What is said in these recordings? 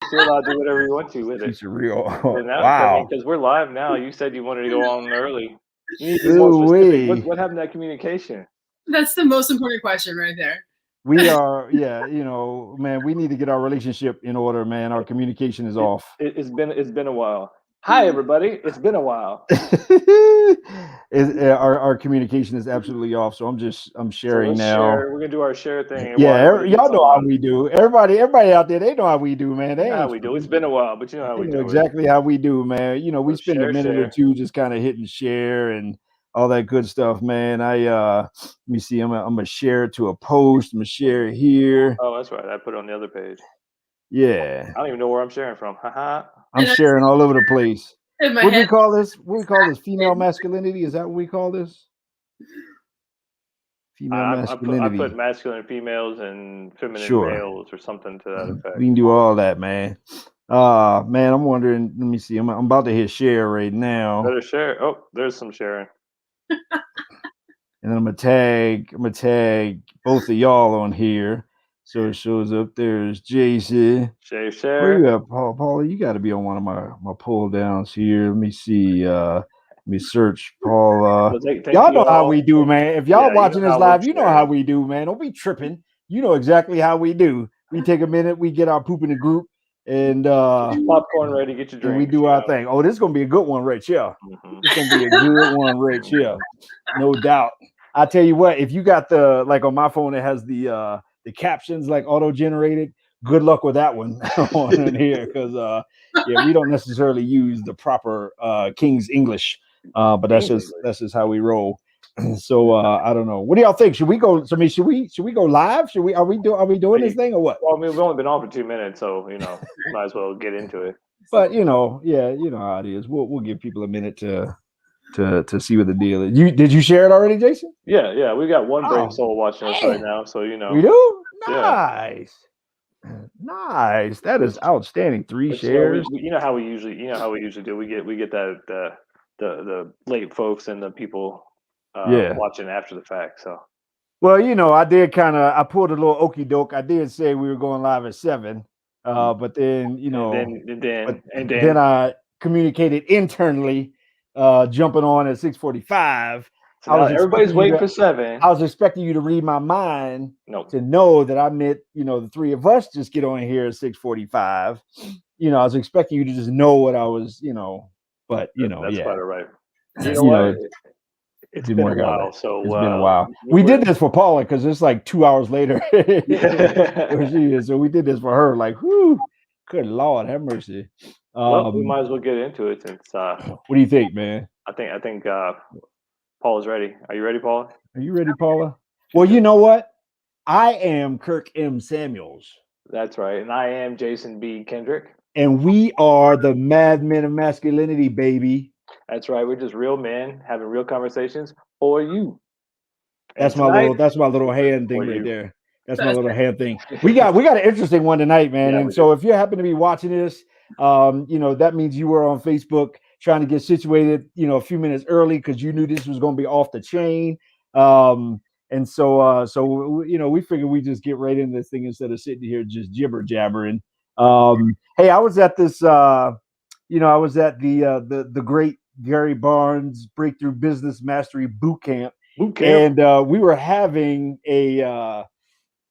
still allowed to do whatever you want to with it. It's real. But now, Wow. because we're live now, you said you wanted to go on early. You need to be more Ooh specific. wee. What happened to that communication? That's the most important question right there. We are, yeah, man, we need to get our relationship in order, man. Our communication is off. It's been a while. Hi everybody, it's been a while. Our communication is absolutely off. So I'm sharing now. We're gonna do our share thing. Yeah, y'all know how we do. Everybody out there, they know how we do, man. You know how we do. It's been a while, but you know how we do. Exactly how we do, man. We spend a minute or two just kind of hitting share and all that good stuff, man. Let me see. I'm gonna share it to a post. I'm gonna share it here. Oh, that's right. I put it on the other page. Yeah. I don't even know where I'm sharing from. I'm sharing all over the place. What do we call this? What we call this? Female masculinity? Is that what we call this? Female masculinity. I put masculine females and feminine males or something to that effect. We can do all that, man. Man, I'm wondering. Let me see. I'm about to hit share right now. Better share. Oh, there's some sharing. And then I'm gonna tag both of y'all on here. So it shows up. There's Jason. Share. Where you at, Paula? You got to be on one of my pull downs here. Let me see. Let me search Paula. Y'all know how we do, man. If y'all watching this live, you know how we do, man. Don't be tripping. You know exactly how we do. We take a minute. We get our poop in the group, and get your popcorn ready. Get your drink. We do our thing. Oh, this is gonna be a good one, right here. It's gonna be a good one, right here. No doubt. I tell you what. If you got on my phone, it has the captions like auto generated. Good luck with that one on in here, because we don't necessarily use the proper King's English, but that's just how we roll. So I don't know. What do y'all think? Should we go? So, I mean, should we go live? Are we doing this thing or what? Well, I mean, we've only been on for 2 minutes, so might as well get into it. But you know how it is. We'll give people a minute to see what the deal is. Did you share it already, Jason? Yeah. We got one brave soul watching us right now, so we do. Nice. Yeah. Nice. That is outstanding. 3 shares. You know how we usually do. We get that the late folks and the people watching after the fact. So well, I did I pulled a little okey doke. I did say we were going live at 7. But then then I communicated internally, jumping on at 6:45. So everybody's waiting for 7. I was expecting you to read my mind to know that I meant, the 3 of us just get on here at 6:45. I was expecting you to just know what I was, but that's quite all right. It's been a while. So it's been a while. We did this for Paula because it's like 2 hours later where she is. So we did this for her. Like, whoo, good Lord, have mercy. Well, we might as well get into it since. What do you think, man? I think Paula's ready. Are you ready, Paula? Are you ready, Paula? Well, you know what? I am Kirk M. Samuels. That's right. And I am Jason B. Kendrick. And we are the Madmen of Masculinity, baby. That's right. We're just real men having real conversations for you. That's my little hand thing right there. That's my little hand thing. We got an interesting one tonight, man. And so if you happen to be watching this, that means you were on Facebook trying to get situated, a few minutes early because you knew this was going to be off the chain. And so we figured we just get right into this thing instead of sitting here just jibber jabbering. Hey, I was at this, I was at the great Gary Barnes Breakthrough Business Mastery Boot Camp. And we were having a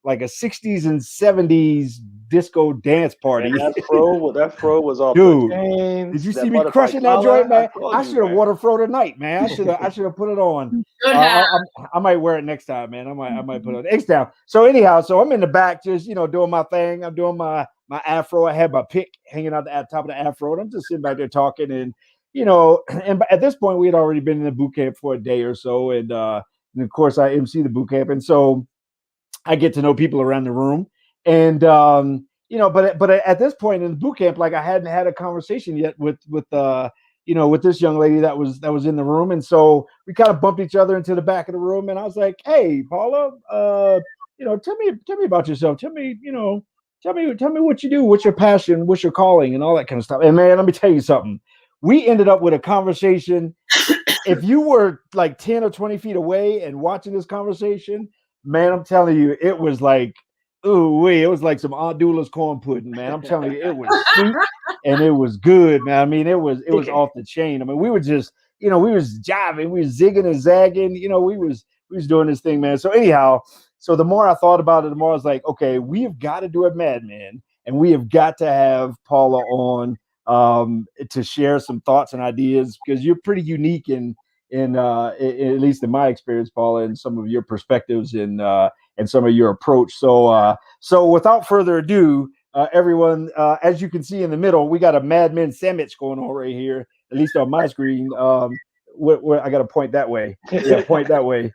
60s and 70s disco dance party. And that fro was off the chain. Did you see me crushing that joint, man? I should have wore the fro tonight, man. I should have put it on. I might wear it next time, man. I might put it on next time. So anyhow, I'm in the back just doing my thing. I'm doing my afro. I had my pick hanging out the top of the afro, and I'm just sitting back there talking. And and at this point we had already been in the boot camp for a day or so, and of course I MC the boot camp, and so I get to know people around the room. And but at this point in the boot camp, like I hadn't had a conversation yet with this young lady that was in the room, and so we kind of bumped each other into the back of the room, and I was like, "Hey, Paula, tell me about yourself. Tell me what you do, what's your passion, what's your calling, and all that kind of stuff." And man, let me tell you something. We ended up with a conversation. If you were like 10 or 20 feet away and watching this conversation, man, I'm telling you, it was like Ooh, it was like some Aunt Doula's corn pudding, man. I'm telling you, it was sweet and it was good, man. I mean, it was off the chain. I mean, we were just, we was jiving, we was zigging and zagging, we was doing this thing, man. So anyhow, so the more I thought about it, the more I was like, okay, we have got to do a Mad Men, and we have got to have Paula on to share some thoughts and ideas, because you're pretty unique in at least in my experience, Paula, and some of your perspectives and some of your approach. So without further ado, everyone, as you can see in the middle, we got a Mad Men sandwich going on right here, at least on my screen. Where I got to point that way. Yeah, point that way.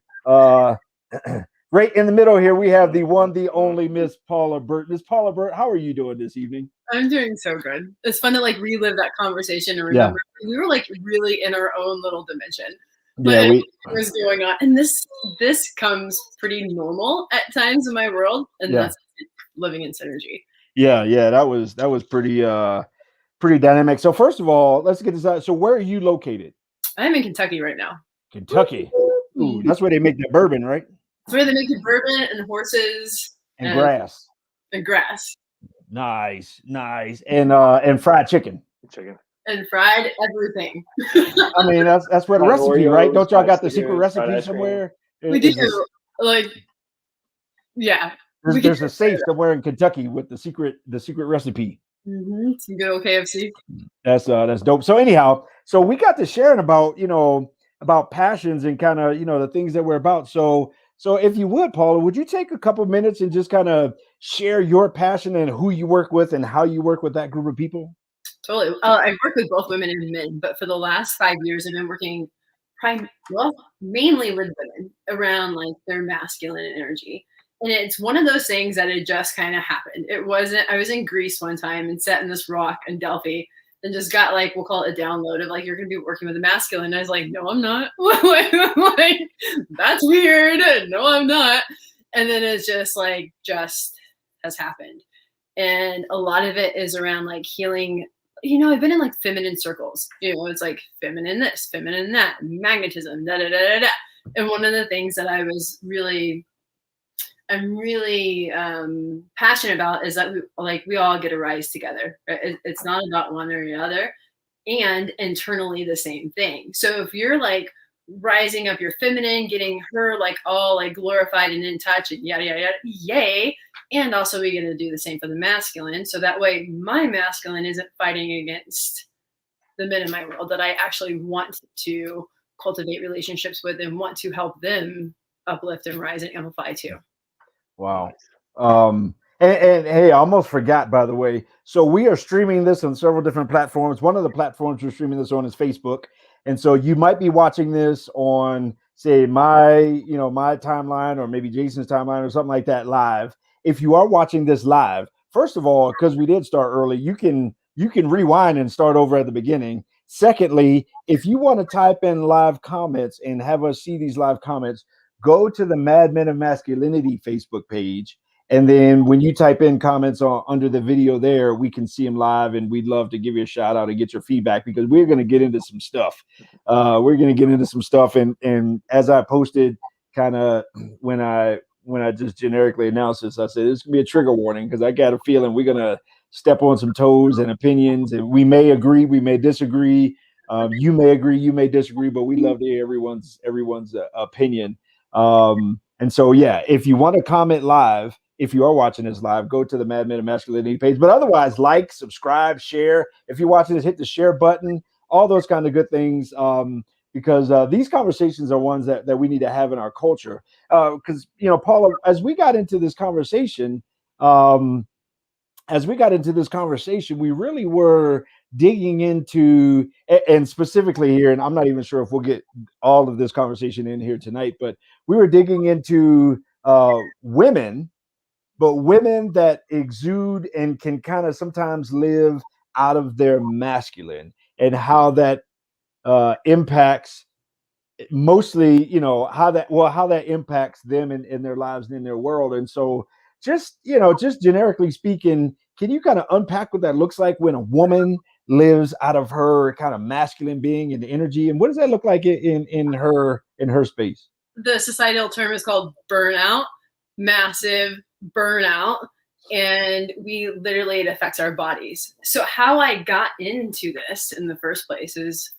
Right in the middle here, we have the one, the only Miss Paula Burt. Miss Paula Burt, how are you doing this evening? I'm doing so good. It's fun to like relive that conversation and remember we were like really in our own little dimension. But was going on, and this comes pretty normal at times in my world, and that's living in synergy. Yeah, that was pretty dynamic. So first of all, let's get this out. So where are you located? I'm in Kentucky right now. Kentucky. Ooh, that's where they make the bourbon, right? That's where they make the bourbon and horses and grass. And grass. Nice. And fried chicken. And fried everything. I mean, that's where the recipe, right? Don't y'all got the secret recipe somewhere? We do. There's a safe somewhere in Kentucky with the secret recipe. Mm-hmm. Some good old KFC. That's dope. So anyhow, so we got to sharing about passions and kind of the things that we're about. So if you would, Paula, would you take a couple minutes and just kind of share your passion and who you work with and how you work with that group of people? Totally. I've worked with both women and men, but for the last 5 years, I've been working mainly with women around like their masculine energy. And it's one of those things that it just kind of happened. I was in Greece one time and sat in this rock in Delphi and just got like, we'll call it a download of like, you're going to be working with a masculine. And I was like, no, I'm not. Like, that's weird. No, I'm not. And then it's just has happened. And a lot of it is around like healing. I've been in like feminine circles, it's like feminine this, feminine that, magnetism, da, da, da, da, da. And one of the things that I'm really passionate about is that we all get to rise together. Right? It's not about one or the other, and internally the same thing. So if you're like rising up your feminine, getting her like all like glorified and in touch and yada, yada, yada, yay. And also we're going to do the same for the masculine. So that way my masculine isn't fighting against the men in my world that I actually want to cultivate relationships with and want to help them uplift and rise and amplify too. Wow. And hey, I almost forgot, by the way. So we are streaming this on several different platforms. One of the platforms we're streaming this on is Facebook. And so you might be watching this on, say, my timeline, or maybe Jason's timeline or something like that live. If you are watching this live, first of all, because we did start early, you can rewind and start over at the beginning. Secondly, if you want to type in live comments and have us see these live comments, go to the Mad Men of Masculinity Facebook page. And then when you type in comments under the video there, we can see them live, and we'd love to give you a shout out and get your feedback, because we're going to get into some stuff. And as I posted kind of when I just generically announced this, I said, this can be a trigger warning, because I got a feeling we're going to step on some toes and opinions, and we may agree, we may disagree. You may agree, you may disagree, but we love to hear everyone's opinion. And so, yeah, if you want to comment live, if you are watching this live, go to the Mad Men of Masculinity page. But otherwise, like, subscribe, share. If you're watching this, hit the share button, all those kind of good things, because these conversations are ones that we need to have in our culture. Because, Paula, as we got into this conversation, we really were digging into, and specifically here, and I'm not even sure if we'll get all of this conversation in here tonight, but we were digging into women, but women that exude and can kind of sometimes live out of their masculine, and how that impacts mostly, how that impacts them in their lives and in their world. And so just generically speaking, can you kind of unpack what that looks like when a woman lives out of her kind of masculine being and energy, and what does that look like in her space? The societal term is called burnout. Massive burnout, and it affects our bodies. So how I got into this in the first place is,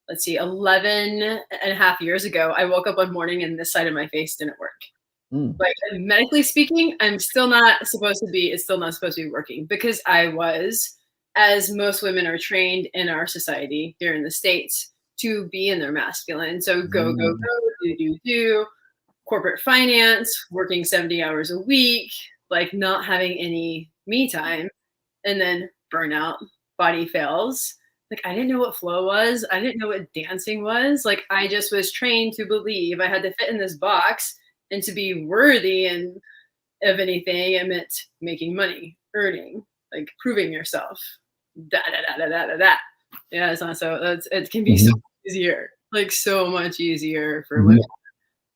let's see, 11 and a half years ago, I woke up one morning and this side of my face didn't work. Like, medically speaking, it's still not supposed to be working, because I was, as most women are trained in our society here in the States, to be in their masculine. So go, do, corporate finance, working 70 hours a week, like not having any me time, and then burnout, body fails. Like, I didn't know what flow was. I didn't know what dancing was. Like, I just was trained to believe I had to fit in this box, and to be worthy and of anything, it meant making money, earning, like proving yourself. Yeah, it's not so. It can be so easier, like so much easier for women.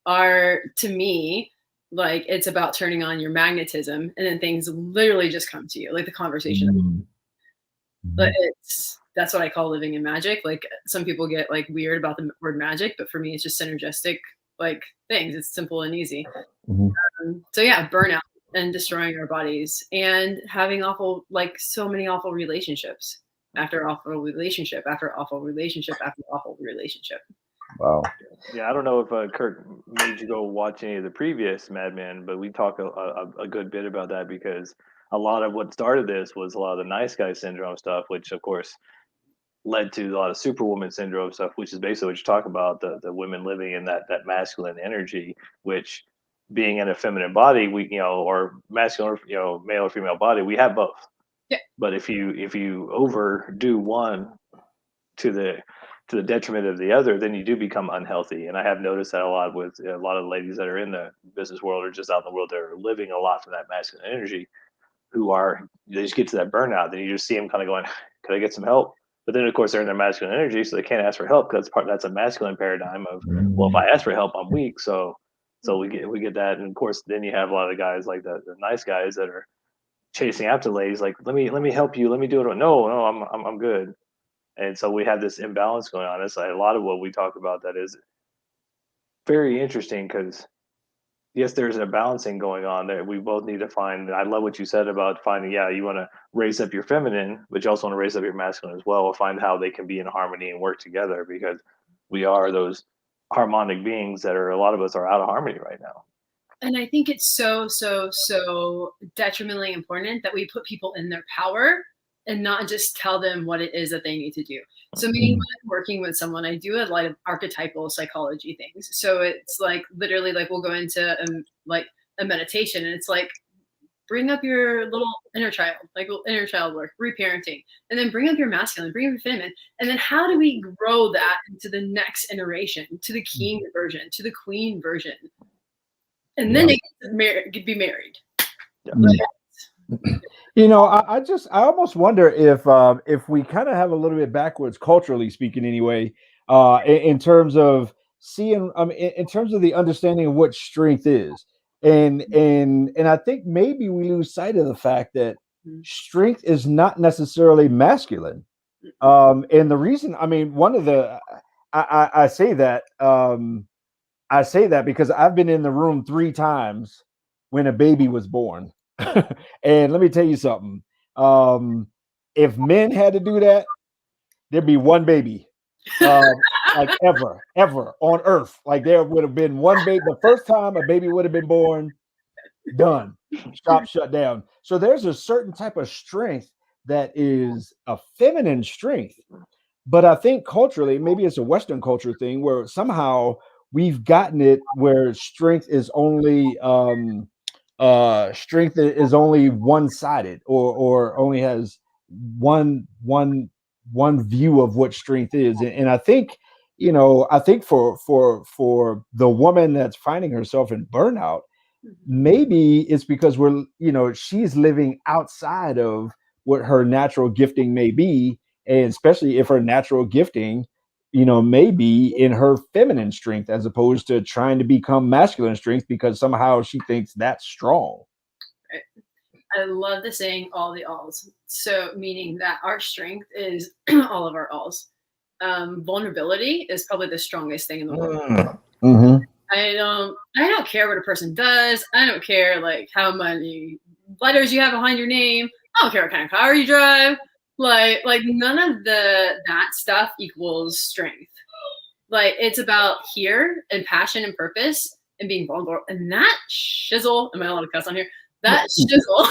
To me, like, it's about turning on your magnetism, and then things literally just come to you, like the conversation. But that's what I call living in magic. Like, some people get like weird about the word magic, but for me, it's just synergistic, like, things. It's simple and easy. So yeah, burnout and destroying our bodies, and having so many awful relationships after awful relationship after awful relationship after awful relationship. Wow. Yeah, I don't know if Kurt made you go watch any of the previous Mad Men, but we talk a good bit about that, because a lot of what started this was a lot of the nice guy syndrome stuff, which of course led to a lot of superwoman syndrome stuff, which is basically what you talk about, the women living in that masculine energy, which, being in a feminine body, we, or masculine, male or female body, we have both. Yeah. But if you overdo one to the detriment of the other, then you do become unhealthy. And I have noticed that a lot with a lot of the ladies that are in the business world or just out in the world that are living a lot from that masculine energy, they just get to that burnout. Then you just see them kind of going, "Could I get some help?" But then, of course, they're in their masculine energy, so they can't ask for help, because that's a masculine paradigm of, well, if I ask for help, I'm weak. So we get that, and of course, then you have a lot of guys like the nice guys that are chasing after ladies, like, let me help you, let me do it. No, I'm good. And so we have this imbalance going on. It's like a lot of what we talk about that is very interesting, because yes, there's a balancing going on that we both need to find. I love what you said about finding, you want to raise up your feminine, but you also want to raise up your masculine as well, or find how they can be in harmony and work together, because we are those harmonic beings that a lot of us are out of harmony right now. And I think it's so detrimentally important that we put people in their power and not just tell them what it is that they need to do. So meaning, when I'm working with someone, I do a lot of archetypal psychology things. So it's like, literally, like, we'll go into like a meditation, and it's like, bring up your little inner child, like inner child work, reparenting, and then bring up your masculine, bring up your feminine. And then how do we grow that into the next iteration, to the king version, to the queen version? And then they get to be married. I almost wonder if we kind of have a little bit backwards, culturally speaking, anyway, in terms of seeing, in terms of the understanding of what strength is, and I think maybe we lose sight of the fact that strength is not necessarily masculine. And the reason, one of the, I say that. I say that because I've been in the room 3 times when a baby was born. And let me tell you something. If men had to do that, there'd be one baby, like ever on earth. Like, there would have been one baby. The first time a baby would have been born, done, shop shut down. So there's a certain type of strength that is a feminine strength. But I think culturally, maybe it's a Western culture thing, where somehow we've gotten it where strength is only one-sided, or only has one view of what strength is. And I think, for the woman that's finding herself in burnout, maybe it's because she's living outside of what her natural gifting may be, and especially if her natural gifting may be in her feminine strength, as opposed to trying to become masculine strength, because somehow she thinks that's strong. I love the saying, all the alls. So meaning that our strength is all of our alls. Vulnerability is probably the strongest thing in the world. I don't care what a person does. I don't care like how many letters you have behind your name. I don't care what kind of car you drive. Like none of that stuff equals strength. Like it's about here and passion and purpose and being vulnerable. And that shizzle, am I allowed to cuss on here? That shizzle.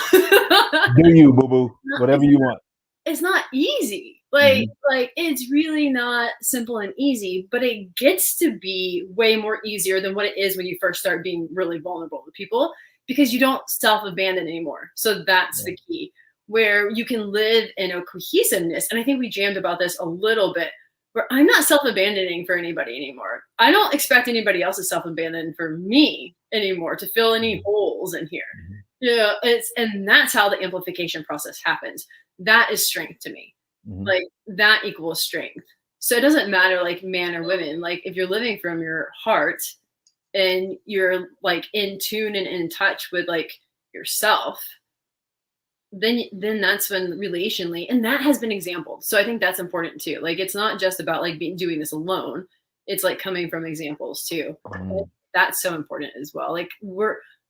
Do you, boo-boo? Whatever you want. It's not easy. Like it's really not simple and easy, but it gets to be way more easier than what it is when you first start being really vulnerable to people, because you don't self-abandon anymore. So that's the key, where you can live in a cohesiveness. And I think we jammed about this a little bit, where I'm not self-abandoning for anybody anymore. I don't expect anybody else to self-abandon for me anymore to fill any holes in here. Yeah, and that's how the amplification process happens. That is strength to me. Like that equals strength. So it doesn't matter like man or women. Like if you're living from your heart and you're like in tune and in touch with like yourself, then that's when relationally, and that has been exampled. So I think that's important too. Like it's not just about like doing this alone. It's like coming from examples too. Like, that's so important as well. Like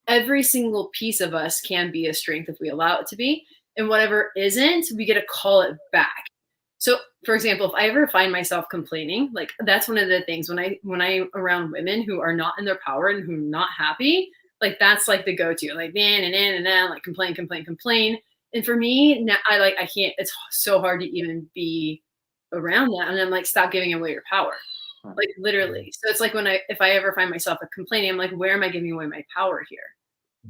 every single piece of us can be a strength if we allow it to be. And whatever isn't, we get to call it back. So, for example, if I ever find myself complaining, like that's one of the things when I'm around women who are not in their power and who are not happy, like that's like the go-to, like like complain. And for me, now I can't. It's so hard to even be around that. And I'm like, stop giving away your power, like literally. So it's like if I ever find myself complaining, I'm like, where am I giving away my power here?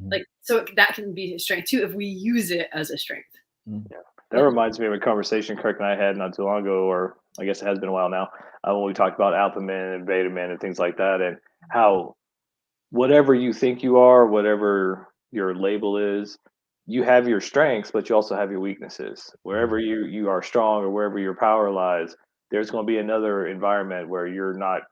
Like, so that can be a strength too if we use it as a strength. Yeah, that reminds me of a conversation Kirk and I had not too long ago, or I guess it has been a while now, when we talked about alpha men and beta men and things like that, and how whatever you think you are, whatever your label is, you have your strengths, but you also have your weaknesses. Wherever you are strong or wherever your power lies, there's going to be another environment where you're not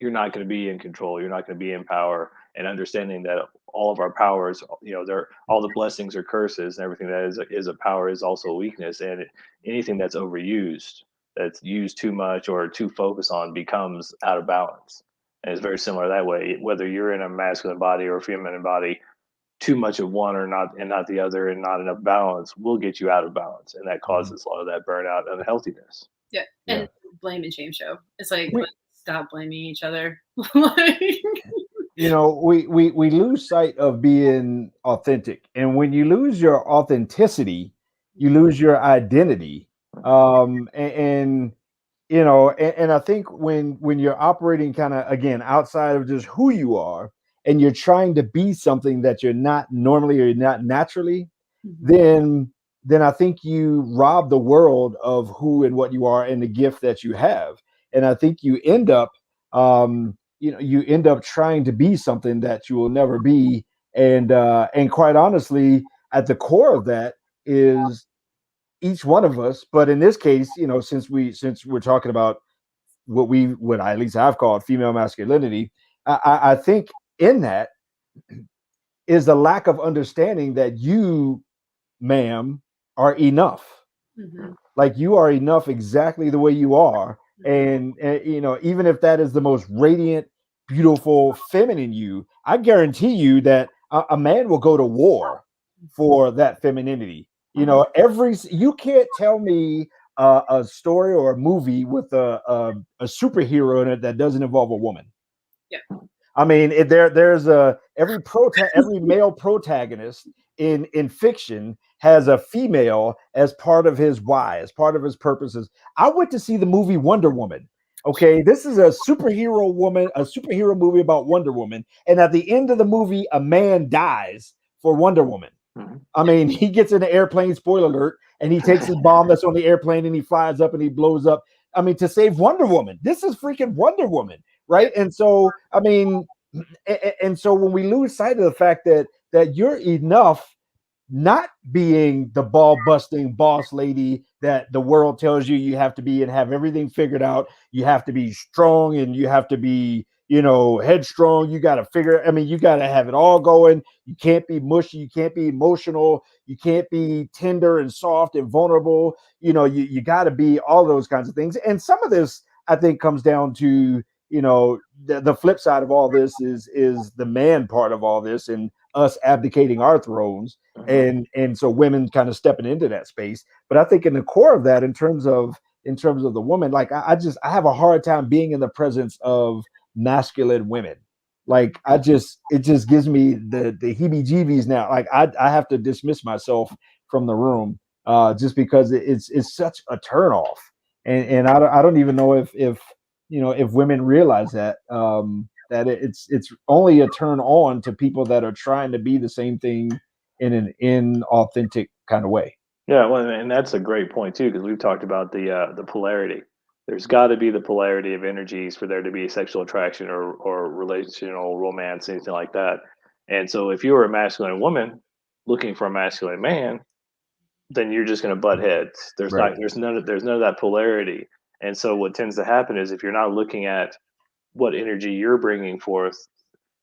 going to be in control. You're not going to be in power, and understanding that all of our powers, all the blessings or curses and everything that is a power is also a weakness. And anything that's overused, that's used too much or too focused on, becomes out of balance. And it's very similar that way. Whether you're in a masculine body or a feminine body, too much of one or not the other, and not enough balance will get you out of balance, and that causes a lot of that burnout and unhealthiness. Yeah, and blame and shame show. It's like stop blaming each other. Like, we lose sight of being authentic, and when you lose your authenticity, you lose your identity. And I think when you're operating kind of again outside of just who you are, and you're trying to be something that you're not normally or you're not naturally, then I think you rob the world of who and what you are and the gift that you have. And I think you end up trying to be something that you will never be. And quite honestly, at the core of that is each one of us. But in this case, since we're talking about what I at least I've called female masculinity, I think in that is the lack of understanding that you, ma'am, are enough. Like you are enough exactly the way you are. And even if that is the most radiant, beautiful, feminine you, I guarantee you that a man will go to war for that femininity. You can't tell me a story or a movie with a superhero in it that doesn't involve a woman. Yeah. I mean, there's every male protagonist in fiction has a female as part of his why, as part of his purposes. I went to see the movie Wonder Woman. Okay, this is a superhero movie about Wonder Woman, and at the end of the movie, a man dies for Wonder Woman. I mean, he gets in the airplane, spoiler alert, and he takes his bomb that's on the airplane and he flies up and he blows up. I mean, to save Wonder Woman. This is freaking Wonder Woman. Right. And so, I mean, and so when we lose sight of the fact that you're enough, not being the ball busting boss lady that the world tells you have to be and have everything figured out. You have to be strong and you have to be, headstrong. You got to have it all going. You can't be mushy. You can't be emotional. You can't be tender and soft and vulnerable. You got to be all those kinds of things. And some of this, I think, comes down to, the flip side of all this is the man part of all this, and us abdicating our thrones, and so women kind of stepping into that space. But I think in the core of that, in terms of the woman, like I have a hard time being in the presence of masculine women. Like it just gives me the heebie-jeebies now. Like I have to dismiss myself from the room just because it's such a turnoff. And I don't even know if if women realize that that it's only a turn on to people that are trying to be the same thing in an inauthentic kind of way. Yeah, well, and that's a great point too, because we've talked about the polarity. There's got to be the polarity of energies for there to be sexual attraction or relational romance, anything like that. And so, if you were a masculine woman looking for a masculine man, then you're just going to butt heads. There's none of that polarity. And so, what tends to happen is if you're not looking at what energy you're bringing forth,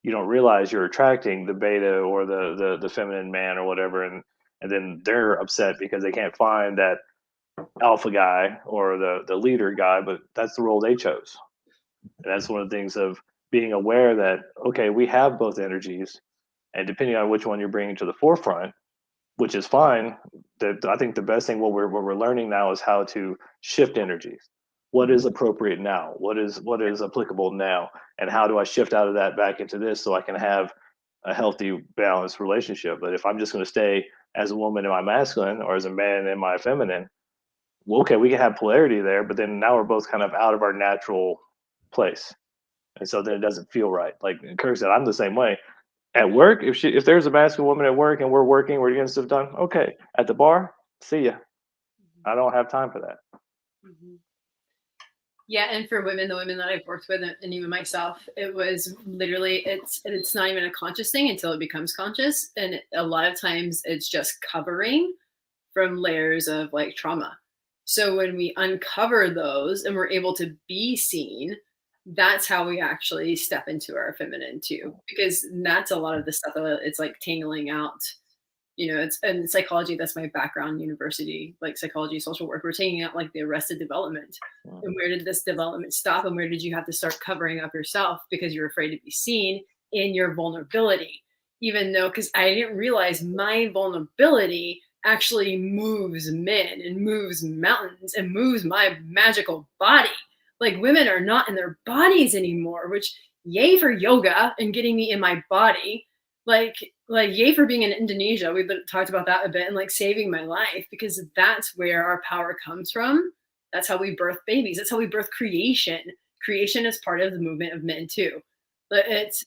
you don't realize you're attracting the beta or the feminine man or whatever, and then they're upset because they can't find that alpha guy or the leader guy, but that's the role they chose. And that's one of the things of being aware that, okay, we have both energies, and depending on which one you're bringing to the forefront, which is fine. I think the best thing what we're learning now is how to shift energies. What is appropriate now? What is applicable now? And how do I shift out of that back into this so I can have a healthy, balanced relationship? But if I'm just going to stay as a woman in my masculine or as a man in my feminine, well, okay, we can have polarity there, but then now we're both kind of out of our natural place. And so then it doesn't feel right. Like Kirk said, I'm the same way. At work, if there's a masculine woman at work and we're working, we're getting stuff done, okay. At the bar, see ya. I don't have time for that. Mm-hmm. Yeah, and for women, the women that I've worked with, and even myself, it was literally it's not even a conscious thing until it becomes conscious, and a lot of times it's just covering from layers of like trauma. So when we uncover those and we're able to be seen, that's how we actually step into our feminine too, because that's a lot of the stuff that it's like tangling out. It's in psychology. That's my background, university, like psychology, social work. We're taking out like the arrested development. And where did this development stop? And where did you have to start covering up yourself because you're afraid to be seen in your vulnerability? Even though, because I didn't realize my vulnerability actually moves men and moves mountains and moves my magical body. Like women are not in their bodies anymore, which yay for yoga and getting me in my body. Like yay for being in Indonesia. We've talked about that a bit, and like saving my life, because that's where our power comes from. That's how we birth babies. That's how we birth creation. Creation is part of the movement of men too. But it's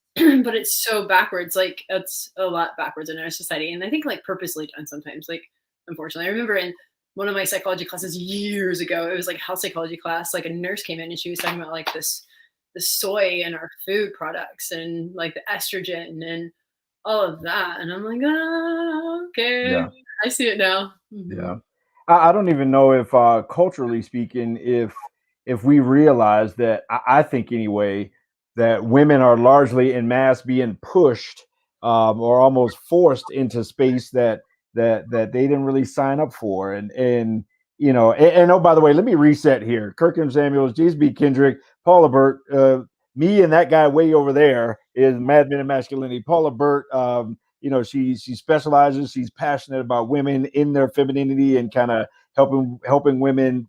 so backwards. Like it's a lot backwards in our society. And I think like purposely done sometimes. Like unfortunately, I remember in one of my psychology classes years ago, it was like a health psychology class, like a nurse came in and she was talking about like the soy in our food products and like the estrogen and all of that. And I'm like, okay, yeah. I see it now. Mm-hmm. Yeah. I don't even know if culturally speaking, if we realize that, I think anyway, that women are largely en masse being pushed or almost forced into space that they didn't really sign up for. And oh, by the way, let me reset here. Kirkham Samuels, JSB Kendrick, Paula Burt, me and that guy way over there is Mad Men and Masculinity. Paula Burt, she specializes, she's passionate about women in their femininity and kind of helping women.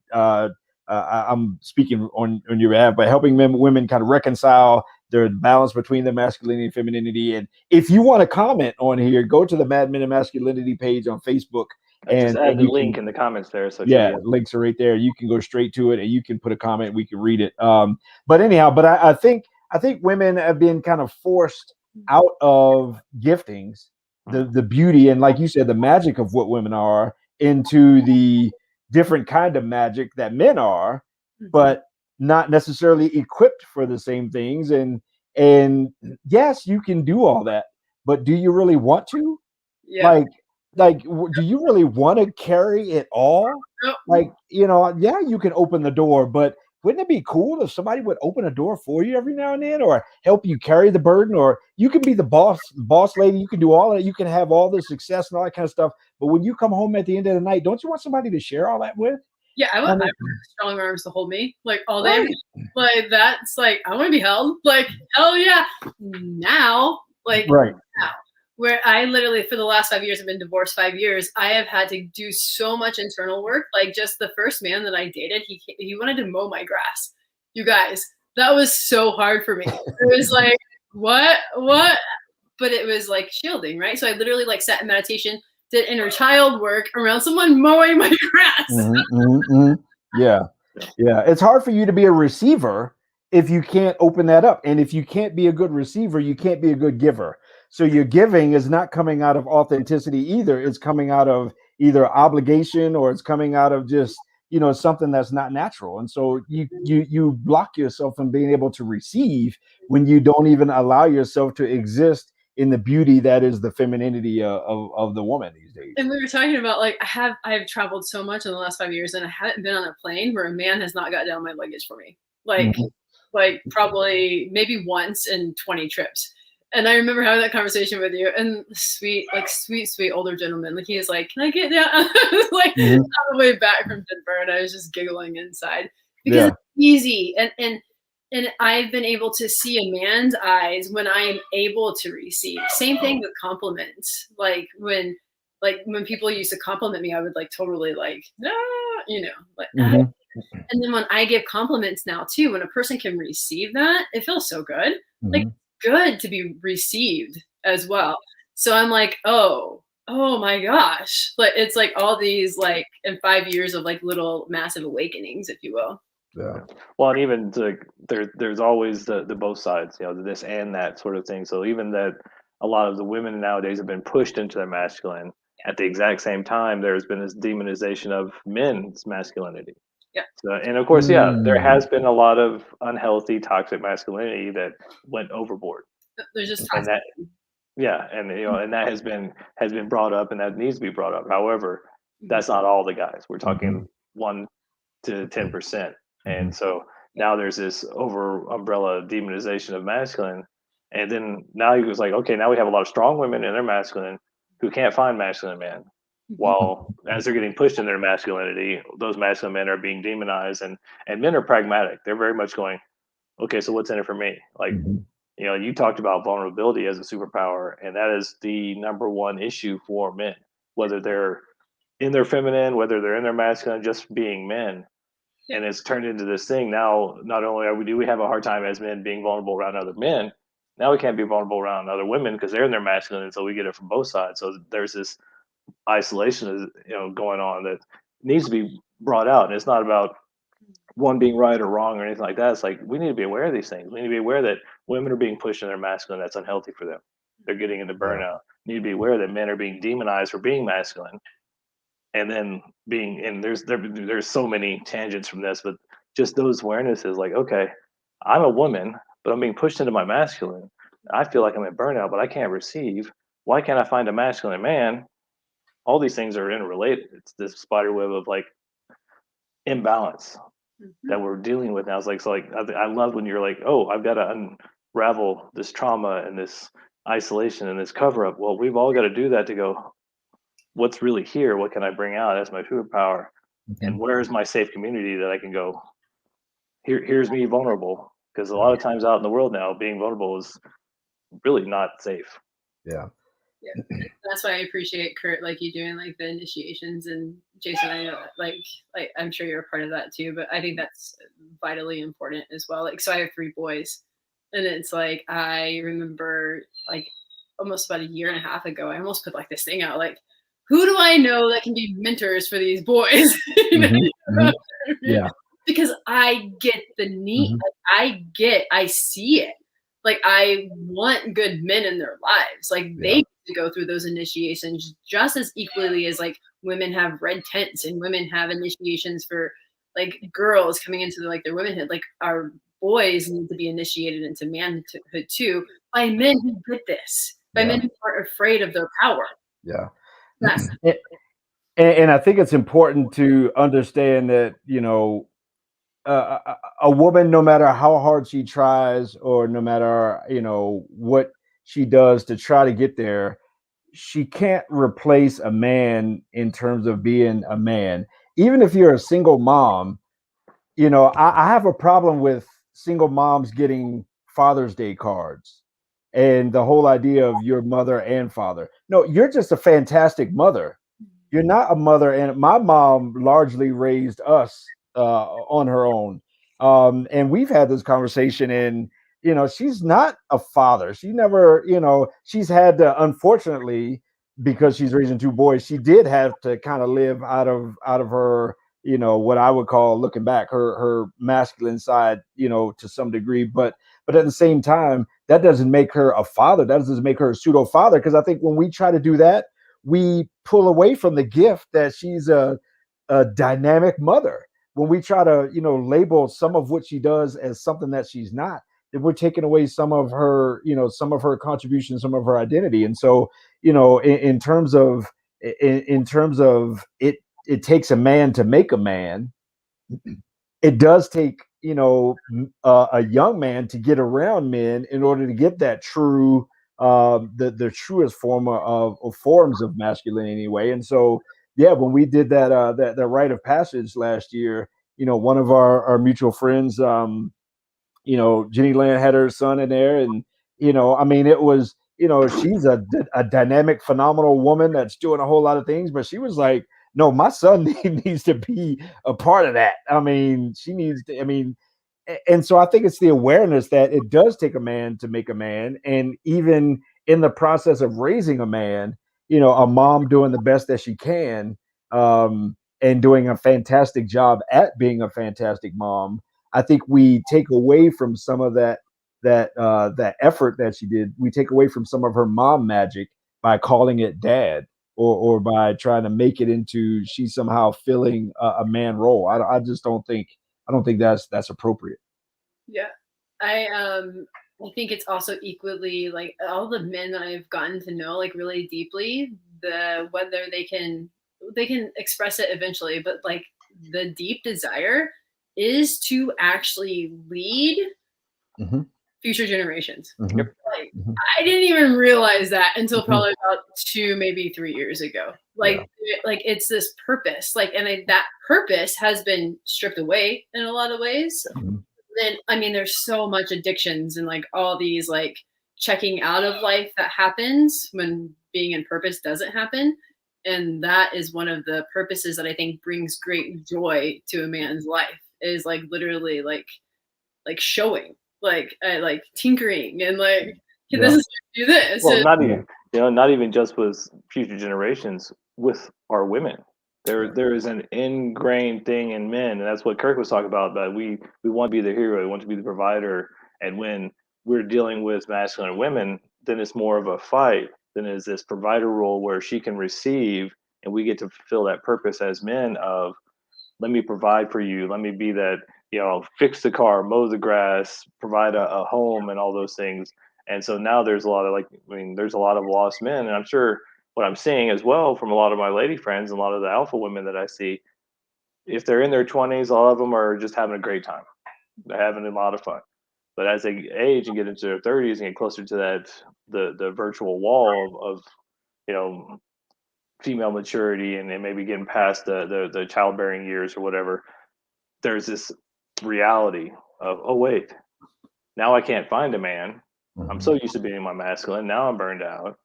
I'm speaking on your behalf, but helping women kind of reconcile their balance between the masculinity and femininity. And if you want to comment on here, go to the Mad Men and Masculinity page on Facebook. And just add the link in the comments there. So links are right there. You can go straight to it and you can put a comment. We can read it. But anyhow, I think women have been kind of forced out of giftings, the beauty, and like you said, the magic of what women are, into the different kind of magic that men are, but not necessarily equipped for the same things. And yes, you can do all that, but do you really want to? Yeah. Like, do you really want to carry it all? Nope. Like, yeah, you can open the door, but wouldn't it be cool if somebody would open a door for you every now and then, or help you carry the burden? Or you can be the boss lady. You can do all that. You can have all the success and all that kind of stuff. But when you come home at the end of the night, don't you want somebody to share all that with? Yeah, I want strong arms to hold me like all day. Right. Like that's like I want to be held. Like hell yeah. Now, like right now, where I literally for the last 5 years, I've been divorced 5 years. I have had to do so much internal work. Like just the first man that I dated, he wanted to mow my grass. You guys, that was so hard for me. It was like what, but it was like shielding, right? So I literally like sat in meditation, did inner child work around someone mowing my grass. Yeah. It's hard for you to be a receiver if you can't open that up. And if you can't be a good receiver, you can't be a good giver. So your giving is not coming out of authenticity either. It's coming out of either obligation or it's coming out of just, something that's not natural. And so you block yourself from being able to receive when you don't even allow yourself to exist in the beauty that is the femininity of the woman these days. And we were talking about like I've traveled so much in the last 5 years, and I haven't been on a plane where a man has not got down my luggage for me. Like probably maybe once in 20 trips. And I remember having that conversation with you, and sweet older gentleman, like he was like, "Can I get down?" I was like on the way back from Denver, and I was just giggling inside because it's easy and I've been able to see a man's eyes when I am able to receive. Same thing with compliments. Like when people used to compliment me, I would like totally like, and then when I give compliments now too, when a person can receive that, it feels so good. Like good to be received as well. So I'm like, oh my gosh. Like it's like all these like in 5 years of like little massive awakenings, if you will. Yeah. Well, and even there's always the both sides, this and that sort of thing. So even that a lot of the women nowadays have been pushed into their masculine. At the exact same time, there's been this demonization of men's masculinity. Yeah. So, and of course, there has been a lot of unhealthy, toxic masculinity that went overboard. There's just and that, and that has been brought up, and that needs to be brought up. However, that's not all the guys. We're talking 1 to 10%. And so now there's this over umbrella demonization of masculine. And then now he was like, okay, now we have a lot of strong women in their masculine who can't find masculine men. While as they're getting pushed in their masculinity, those masculine men are being demonized, and men are pragmatic. They're very much going, okay, so what's in it for me? Like, you talked about vulnerability as a superpower, and that is the number one issue for men, whether they're in their feminine, whether they're in their masculine, just being men. And it's turned into this thing now. Not only do we have a hard time as men being vulnerable around other men, now we can't be vulnerable around other women because they're in their masculine, and so we get it from both sides. So there's this isolation, going on that needs to be brought out. And it's not about one being right or wrong or anything like that. It's like we need to be aware of these things. We need to be aware that women are being pushed in their masculine. That's unhealthy for them. They're getting into burnout. We need to be aware that men are being demonized for being masculine. And then there's so many tangents from this, but just those awarenesses, like, okay, I'm a woman, but I'm being pushed into my masculine. I feel like I'm in burnout, but I can't receive. Why can't I find a masculine man? All these things are interrelated. It's this spider web of like imbalance that we're dealing with now. It's like, I love when you're like, oh, I've got to unravel this trauma and this isolation and this cover up. Well, we've all got to do that to go, what's really here? What can I bring out as my superpower? And where's my safe community that I can go, here's me vulnerable? Because a lot of times out in the world now, being vulnerable is really not safe. Yeah. That's why I appreciate Kurt, like you doing like the initiations, and Jason, I know like I'm sure you're a part of that too, but I think that's vitally important as well. Like, so I have 3 boys, and it's like, I remember like almost about a year and a half ago, I almost put like this thing out, like, who do I know that can be mentors for these boys? Yeah. Because I get the need. Like, I see it. Like, I want good men in their lives. Like, they need to go through those initiations just as equally as like women have red tents and women have initiations for like girls coming into like their womanhood. Like, our boys need to be initiated into manhood too by men who get this, by men who aren't afraid of their power. Yeah. And I think it's important to understand that, a woman, no matter how hard she tries or no matter, what she does to try to get there, she can't replace a man in terms of being a man. even if you're a single mom, you know, I have a problem with single moms getting Father's Day cards and the whole idea of your mother and father. No, you're just a fantastic mother. You're not a mother. And my mom largely raised us on her own. And we've had this conversation, and, you know, she's not a father. She never, you know, she's had to, unfortunately, because she's raising two boys, she did have to kind of live out of her, you know, what I would call, looking back, her masculine side, you know, to some degree. But at the same time, that doesn't make her a father. That doesn't make her a pseudo father. Because I think when we try to do that, we pull away from the gift that she's a dynamic mother. When we try to, you know, label some of what she does as something that she's not, then we're taking away some of her, you know, some of her contributions, some of her identity. And so, you know, in terms of it, it takes a man to make a man. It does take, you know, a young man to get around men in order to get that true, the truest of forms of masculinity anyway. And so, yeah, when we did that rite of passage last year, you know, one of our mutual friends, you know, Jenny Land had her son in there, and, you know, I mean, it was, you know, she's a dynamic, phenomenal woman that's doing a whole lot of things, but she was like, no, my son needs to be a part of that. I mean, she needs to, I mean, and so I think it's the awareness that it does take a man to make a man. And even in the process of raising a man, you know, a mom doing the best that she can, and doing a fantastic job at being a fantastic mom. I think we take away from some of that effort that she did. We take away from some of her mom magic by calling it dad, or by trying to make it into she's somehow filling a man role. I just don't think, I don't think that's appropriate. Yeah. I think it's also equally like all the men that I've gotten to know like really deeply, whether they can express it eventually, but like the deep desire is to actually lead Mm-hmm. future generations. Mm-hmm. Like, mm-hmm. I didn't even realize that until probably about 2, maybe 3 years ago. Like, like it's this purpose, like, and that purpose has been stripped away in a lot of ways. Mm-hmm. Then, I mean, there's so much addictions and like all these like checking out of life that happens when being in purpose doesn't happen. And that is one of the purposes that I think brings great joy to a man's life, is like literally like showing, like tinkering and like, hey, this is do this. Well, and, not even, you know, not even just with future generations, with our women. There is an ingrained thing in men, and that's what Kirk was talking about. That we want to be the hero, we want to be the provider, and when we're dealing with masculine women, then it's more of a fight than is this provider role where she can receive, and we get to fulfill that purpose as men of, let me provide for you, let me be that, you know, fix the car, mow the grass, provide a home, and all those things. And so now there's a lot of, like, I mean, there's a lot of lost men, and I'm sure what I'm seeing as well from a lot of my lady friends and a lot of the alpha women that I see, if they're in their 20s, a lot of them are just having a great time. They're having a lot of fun. But as they age and get into their 30s and get closer to that, the virtual wall of, you know, female maturity, and maybe getting past the childbearing years or whatever, there's this reality of, oh wait, now I can't find a man. I'm so used to being my masculine. Now I'm burned out.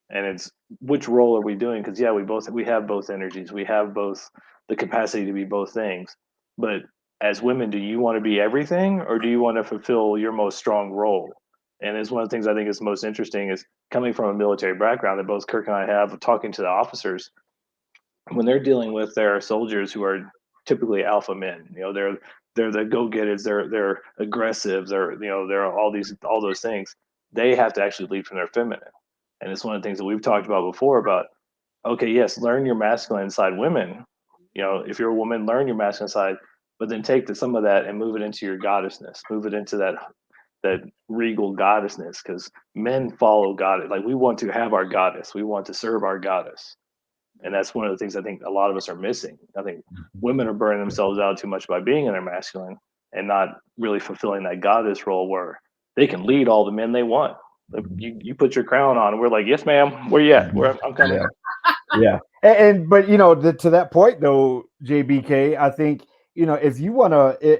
And it's, which role are we doing? Because yeah, we have both energies. We have both the capacity to be both things. But as women, do you want to be everything, or do you want to fulfill your most strong role? And it's one of the things I think is most interesting is coming from a military background that both Kirk and I have, talking to the officers when they're dealing with their soldiers who are typically alpha men. You know, they're the go-getters, they're aggressive, they're all those things. They have to actually lead from their feminine. And it's one of the things that we've talked about before about, okay, yes, learn your masculine side, women. You know, if you're a woman, learn your masculine side, but then take some of that and move it into your goddessness, move it into that regal goddessness, because men follow God. Like, we want to have our goddess, we want to serve our goddess. And that's one of the things I think a lot of us are missing. I think women are burning themselves out too much by being in their masculine and not really fulfilling that goddess role where they can lead all the men they want. You put your crown on, and we're like, yes, ma'am, where you at? I'm coming. Yeah. But you know, to that point though, JBK, I think, you know, if you want to,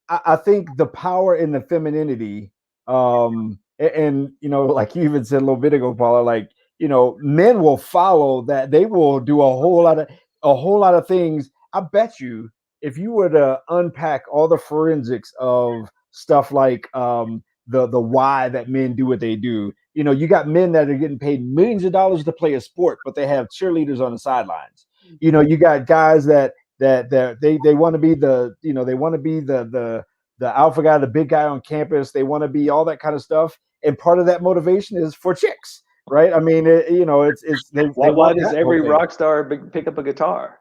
I think the power in the femininity, and you know, like you even said a little bit ago, Paula, like, you know, men will follow that. They will do a whole lot of things. I bet you, if you were to unpack all the forensics of stuff like the why that men do what they do, you know, you got men that are getting paid millions of dollars to play a sport, but they have cheerleaders on the sidelines. You know, you got guys that they want to be the, you know, they want to be the alpha guy, the big guy on campus. They want to be all that kind of stuff, and part of that motivation is for chicks, right? I mean, you know, it's why does every rock star pick up a guitar?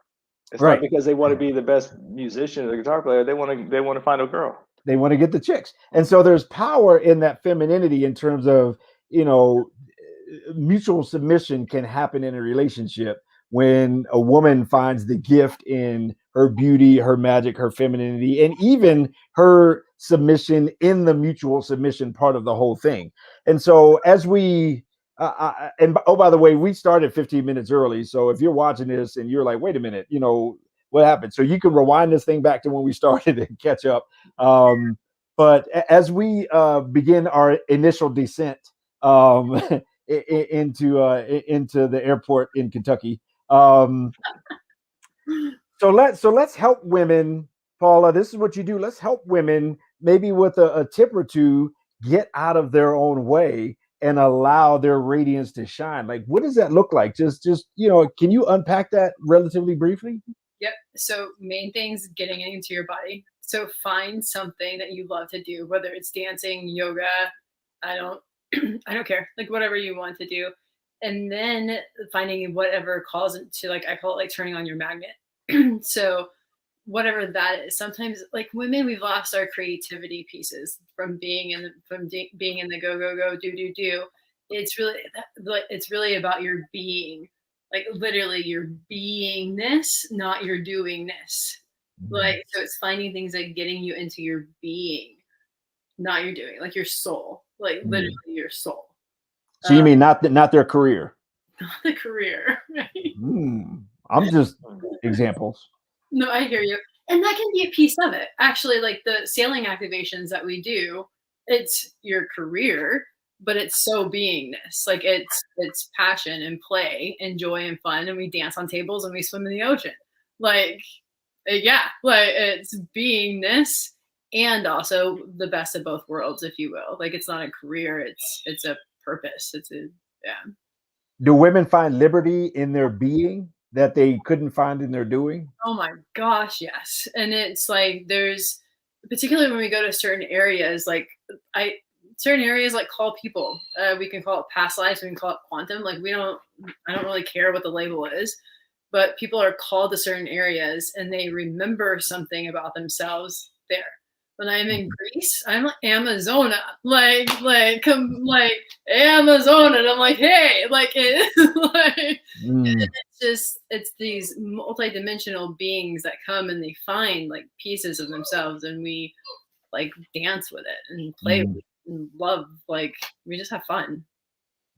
It's right. Not because they want to be the best musician or the guitar player. They want to find a girl. They want to get the chicks, and so there's power in that femininity in terms of, you know, mutual submission can happen in a relationship when a woman finds the gift in her beauty, her magic, her femininity, and even her submission in the mutual submission part of the whole thing. And so as we, and oh, by the way, we started 15 minutes early. So if you're watching this and you're like, wait a minute, you know, what happened? So you can rewind this thing back to when we started and catch up. But as we begin our initial descent into the airport in Kentucky, so let's help women, Paula. This is what you do. Let's help women, maybe with a tip or two, get out of their own way and allow their radiance to shine. Like, what does that look like? Just you know, can you unpack that relatively briefly? Yep. So main things, getting into your body. So find something that you love to do, whether it's dancing, yoga, I don't care, like whatever you want to do. And then finding whatever calls it to, like, I call it like turning on your magnet. So whatever that is, sometimes like women, we've lost our creativity pieces from being in the go do. It's really about your being, like literally your beingness, not your doingness. Like, so it's finding things like getting you into your being, not your doing, like your soul, like literally your soul. So you mean not their career? Not the career, right? I'm just examples. No, I hear you. And that can be a piece of it. Actually, like the sailing activations that we do, it's your career, but it's so beingness. Like it's passion and play and joy and fun. And we dance on tables and we swim in the ocean. Like, yeah, like it's beingness and also the best of both worlds, if you will. Like, it's not a career, it's a purpose. Yeah. Do women find liberty in their being that they couldn't find in their doing? Oh my gosh, yes. And it's like there's, particularly when we go to certain areas, like certain areas like call people. We can call it past lives, we can call it quantum. Like I don't really care what the label is, but people are called to certain areas and they remember something about themselves there. When I'm in Greece, I'm like Amazona, like Amazona, and I'm like, hey, like it's these multidimensional beings that come and they find like pieces of themselves, and we like dance with it and play with it and love, like we just have fun.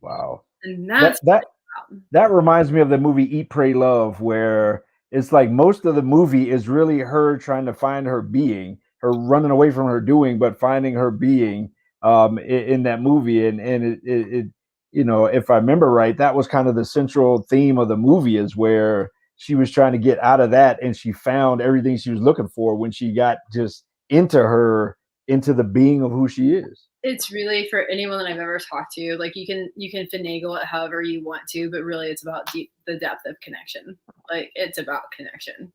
Wow. And that reminds me of the movie Eat, Pray, Love, where it's like most of the movie is really her trying to find her being, her running away from her doing, but finding her being in that movie. And it, you know, if I remember right, that was kind of the central theme of the movie, is where she was trying to get out of that, and she found everything she was looking for when she got just into the being of who she is. It's really, for anyone that I've ever talked to, like you can finagle it however you want to, but really it's about the depth of connection. Like it's about connection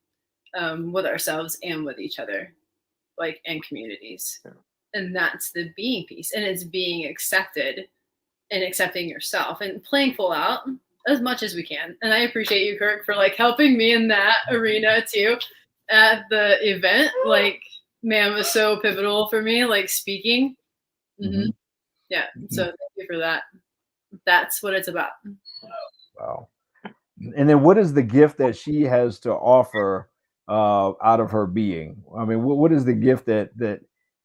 with ourselves and with each other, like, and communities. And that's the being piece. And it's being accepted and accepting yourself and playing full out as much as we can. And I appreciate you, Kirk, for like helping me in that arena too at the event. Like, man, was so pivotal for me, like speaking. Yeah. So thank you for that. That's what it's about. Wow. And then what is the gift that she has to offer out of her being? I mean, what is the gift that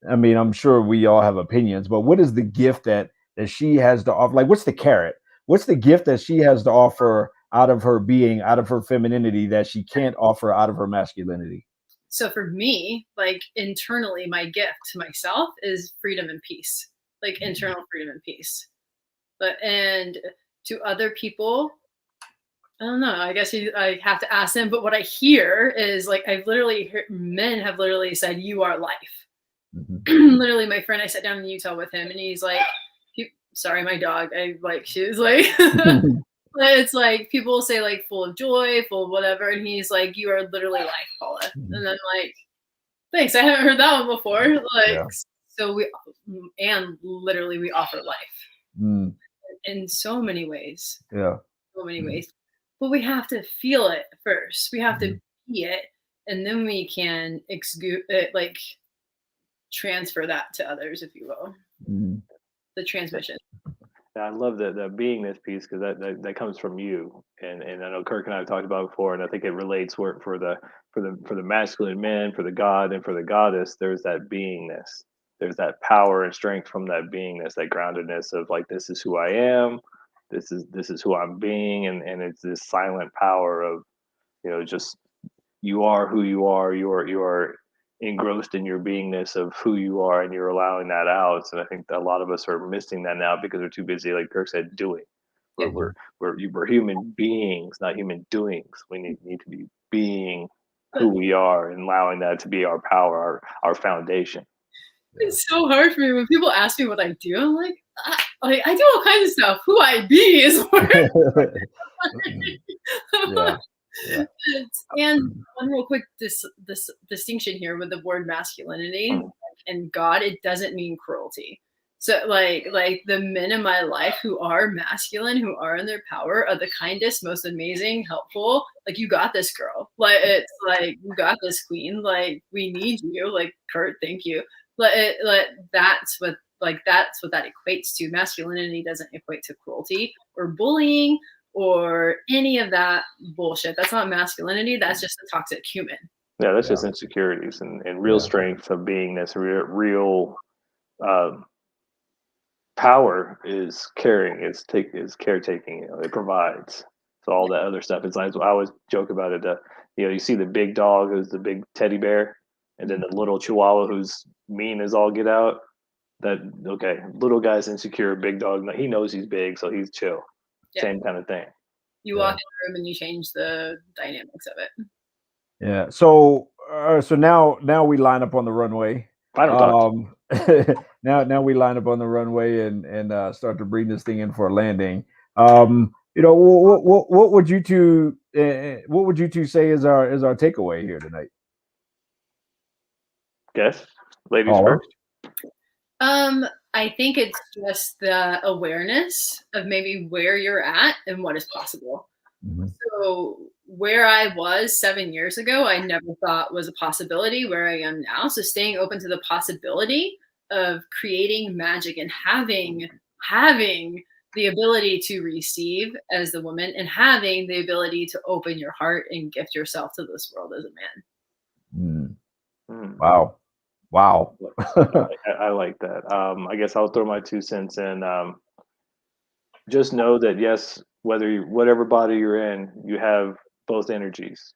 I mean, I'm sure we all have opinions, but what is the gift that she has to offer? Like, what's the carrot? What's the gift that she has to offer out of her being, out of her femininity, that she can't offer out of her masculinity? So for me, like internally, my gift to myself is freedom and peace, like internal freedom and peace. And to other people, I don't know. I guess I have to ask them. But what I hear is like I've literally heard men have literally said, "You are life." Mm-hmm. Literally, my friend, I sat down in Utah with him, and he's like, "Sorry, my dog." She was like, it's like people say like full of joy, full of whatever, and he's like, "You are literally life, Paula." Mm-hmm. And I'm like, "Thanks, I haven't heard that one before." Like, so literally we offer life in so many ways. Yeah, so many ways. But we have to feel it first. We have to be it, and then we can like transfer that to others, if you will. The transmission. I love the beingness piece, because that comes from you, and I know Kirk and I have talked about it before, and I think it relates for the masculine men, for the god, and for the goddess. There's that beingness. There's that power and strength from that beingness, that groundedness of like, this is who I am, this is who I'm being, and it's this silent power of, just you are who you are. You are engrossed in your beingness of who you are, and you're allowing that out. And I think that a lot of us are missing that now because we're too busy, like Kirk said, doing. We're human beings, not human doings. We need to be being who we are, and allowing that to be our power, our foundation. It's so hard for me when people ask me what I do. I'm like I do all kinds of stuff. Who I be is hard. Yeah. And one real quick this distinction here with the word masculinity and God, it doesn't mean cruelty. So like the men in my life who are masculine, who are in their power, are the kindest, most amazing, helpful. Like, you got this, girl. Like, it's like, you got this, queen. Like, we need you. Like, Kurt, thank you. That's what that equates to. Masculinity doesn't equate to cruelty or bullying or any of that bullshit. That's not masculinity. That's just a toxic human. Yeah, that's just insecurities, and real strength of beingness. Real power is caring. Is caretaking. It provides. So all that other stuff. It's like, I always joke about it. You see the big dog who's the big teddy bear, and then the little chihuahua who's mean as all get out. Little guy's insecure, big dog, he knows he's big, so he's chill. Yeah. Same kind of thing. You walk in the room and you change the dynamics of it. Yeah. So now we line up on the runway. Final now we line up on the runway and start to bring this thing in for a landing. What would you two say is our takeaway here tonight? Guess, ladies first. I think it's just the awareness of maybe where you're at and what is possible. Mm-hmm. So where I was 7 years ago, I never thought was a possibility where I am now. So staying open to the possibility of creating magic and having the ability to receive as the woman, and having the ability to open your heart and gift yourself to this world as a man. Wow. I like that. I guess I'll throw my 2 cents in. Just know that, yes, whatever body you're in, you have both energies.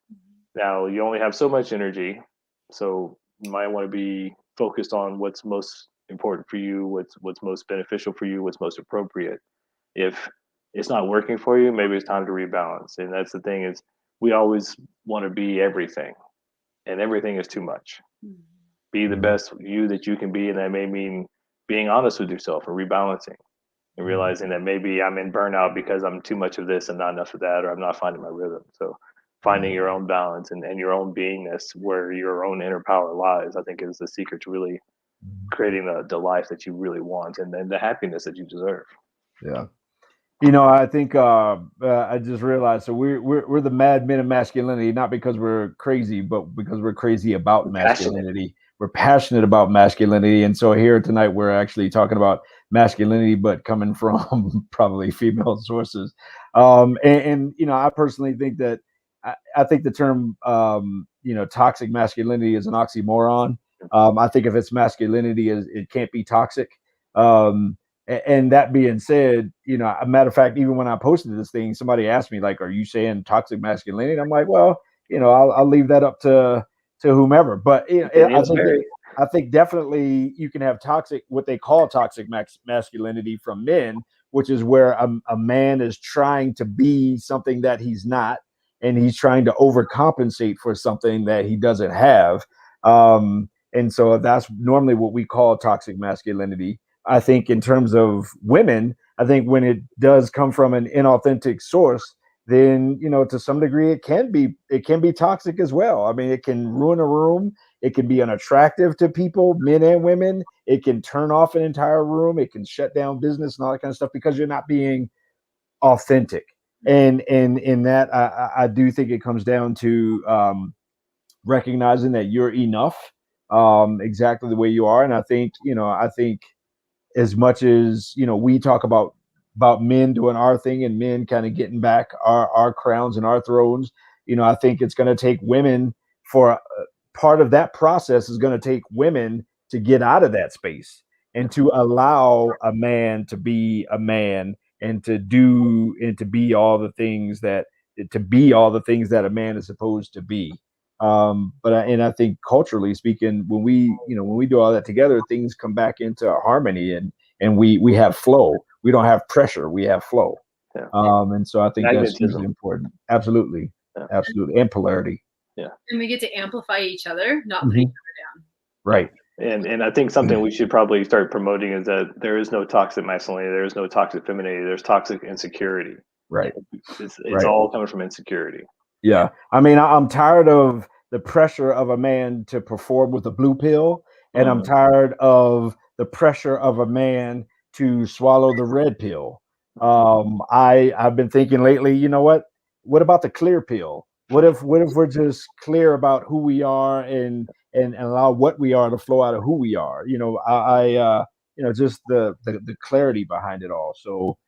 Now, you only have so much energy, so you might want to be focused on what's most important for you, what's most beneficial for you, what's most appropriate. If it's not working for you, maybe it's time to rebalance. And that's the thing, is we always want to be everything, and everything is too much. Be the best you that you can be, and that may mean being honest with yourself and rebalancing, and realizing that maybe I'm in burnout because I'm too much of this and not enough of that, or I'm not finding my rhythm. So finding your own balance and your own beingness, where your own inner power lies, I think is the secret to really creating the life that you really want, and the happiness that you deserve. Yeah. I think I just realized, so we're the mad men of masculinity, not because we're crazy, but because we're crazy about masculinity. We're passionate about masculinity. And so here tonight, we're actually talking about masculinity, but coming from probably female sources. I personally think that I think the term, toxic masculinity is an oxymoron. I think if it's masculinity, it can't be toxic. And that being said, you know, a matter of fact, even when I posted this thing, somebody asked me like, "Are you saying toxic masculinity?" I'm like, well, you know, I'll leave that up to whomever. But you know, I think definitely you can have toxic, what they call toxic masculinity from men, which is where a man is trying to be something that he's not, and he's trying to overcompensate for something that he doesn't have. And so that's normally what we call toxic masculinity. I think in terms of women, I think when it does come from an inauthentic source, then, you know, to some degree it can be toxic as well. I mean, it can ruin a room. It can be unattractive to people, men and women. It can turn off an entire room. It can shut down business and all that kind of stuff because you're not being authentic. And in that, I do think it comes down to recognizing that you're enough, exactly the way you are. And I think, you know, as much as, you know, we talk about men doing our thing and men kind of getting back our crowns and our thrones, you know, I think it's going to take women for part of that process is going to take women to get out of that space and to allow a man to be a man and to be all the things that a man is supposed to be. But I think culturally speaking, when we do all that together, things come back into harmony and we have flow. We don't have pressure. We have flow. Yeah. And so I think that's hugely important. Absolutely. Yeah. Absolutely. And polarity. Yeah. And we get to amplify each other, not put each other down. Right. And I think something we should probably start promoting is that there is no toxic masculinity. There is no toxic femininity. There's toxic insecurity. Right. It's all coming from insecurity. Yeah. I mean, I'm tired of the pressure of a man to perform with a blue pill. And I'm tired of the pressure of a man to swallow the red pill. I've been thinking lately, you know what about the clear pill? What if we're just clear about who we are and allow what we are to flow out of who we are? You know, you know, just the clarity behind it all. So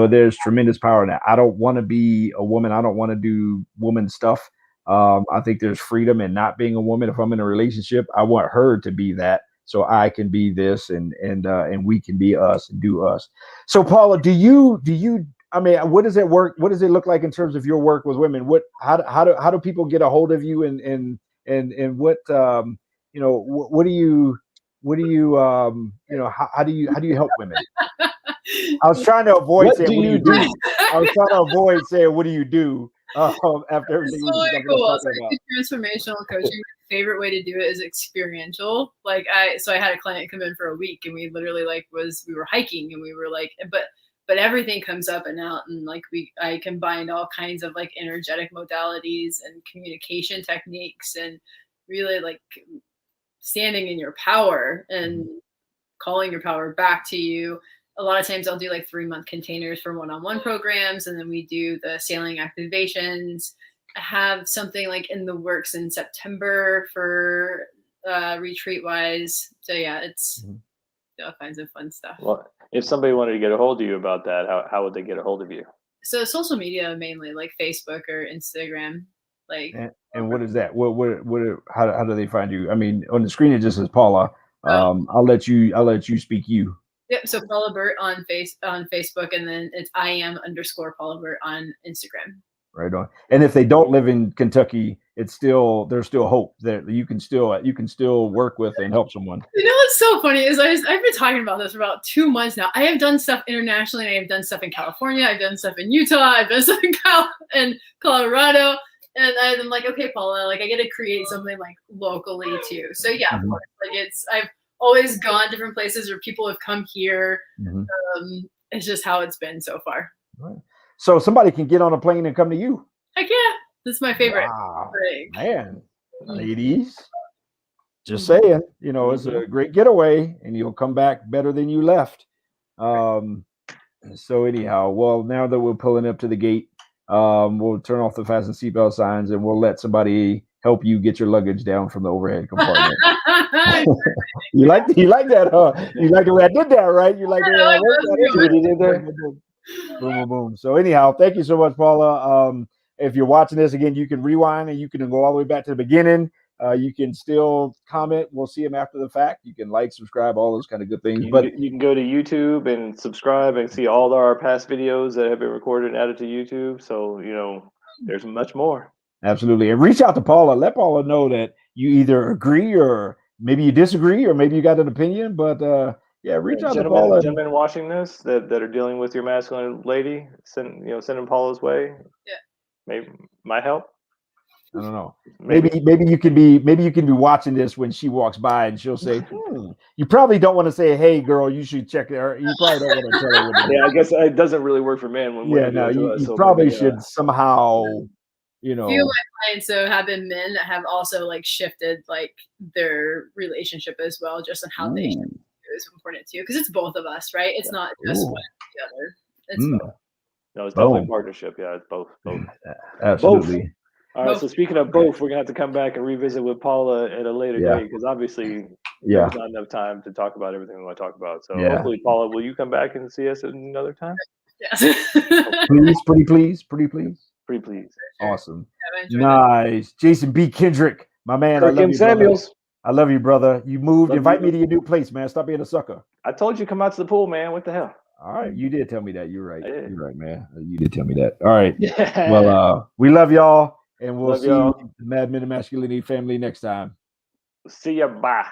there's tremendous power in that. I don't want to be a woman. I don't want to do woman stuff. I think there's freedom in not being a woman. If I'm in a relationship, I want her to be that, so I can be this, and we can be us and do us. So Paula, do you? I mean, what does it work? What does it look like in terms of your work with women? How do people get a hold of you and what you know, what do you you know, how do you help women? I was trying to avoid saying what do you do. I was trying to avoid saying what do you do after everything we really cool. About. Transformational coaching. My favorite way to do it is experiential. Like I had a client come in for a week and we literally we were hiking and we were like, but everything comes up and out, and like I combined all kinds of like energetic modalities and communication techniques and really like standing in your power and calling your power back to you. A lot of times I'll do like 3-month containers for one-on-one programs, and then we do the sailing activations. I have something like in the works in September for retreat wise. So yeah, it's all kinds of fun stuff. Well, if somebody wanted to get a hold of you about that, how would they get a hold of you? So social media mainly, like Facebook or Instagram. Like and what is that? How do they find you? I mean, on the screen it just says Paula. I'll let you speak you. Yep. So Paula Burt on Facebook, and then it's @IAM_Paula Burt on Instagram. Right on. And if they don't live in Kentucky, there's still hope that you can still work with and help someone. You know what's so funny is I've been talking about this for about 2 months now. I have done stuff internationally, and I have done stuff in California. I've done stuff in Utah. I've done stuff in Colorado. And I'm like, okay, Paula, like I get to create something like locally too. So yeah, of course, like I've always gone different places where people have come here. It's just how it's been so far. Right. So somebody can get on a plane and come to you. Heck yeah. This is my favorite. Wow. Man, ladies, just saying, you know, it's a great getaway and you'll come back better than you left. So anyhow, well, now that we're pulling up to the gate, we'll turn off the fasten seatbelt signs and we'll let somebody help you get your luggage down from the overhead compartment. You like that, huh? You like the way I did that, right? You like the way I did there? Boom, boom, boom. So anyhow, thank you so much, Paula. If you're watching this again, you can rewind and you can go all the way back to the beginning. You can still comment. We'll see them after the fact. You can like, subscribe, all those kind of good things. You can go to YouTube and subscribe and see all our past videos that have been recorded and added to YouTube. So, there's much more. Absolutely. And reach out to Paula. Let Paula know that you either agree or maybe you disagree or maybe you got an opinion. But reach out to Paula. Gentlemen watching this that are dealing with your masculine lady, send them Paula's way. Yeah. Maybe might help. I don't know. Maybe you can be watching this when she walks by and she'll say, You probably don't want to say, hey girl, you should check her. You probably don't want to tell her what to do. Yeah, I guess it doesn't really work for men when women do it to us. You probably should somehow, Few of my clients have been men that have also like shifted like their relationship as well, just on how they should is important too, because it's both of us, right? It's not just one or the other. It's both. No, it's definitely a partnership. Yeah, it's both. Absolutely. Both. All right. So speaking of both, we're gonna have to come back and revisit with Paula at a later date because obviously there's not enough time to talk about everything we want to talk about. So hopefully, Paula, will you come back and see us at another time? Yes. Pretty please. Pretty please. Awesome. Nice. Jason B. Kendrick, my man. Kirk I love you, Samuels. brother. I love you, brother. You moved. Invite me to your new place, man. Stop being a sucker. I told you come out to the pool, man. What the hell? All right. You did tell me that. You're right. You're right, man. You did tell me that. All right. Well, we love y'all. And we'll see you, the Mad Men and Masculinity family, next time. See ya. Bye.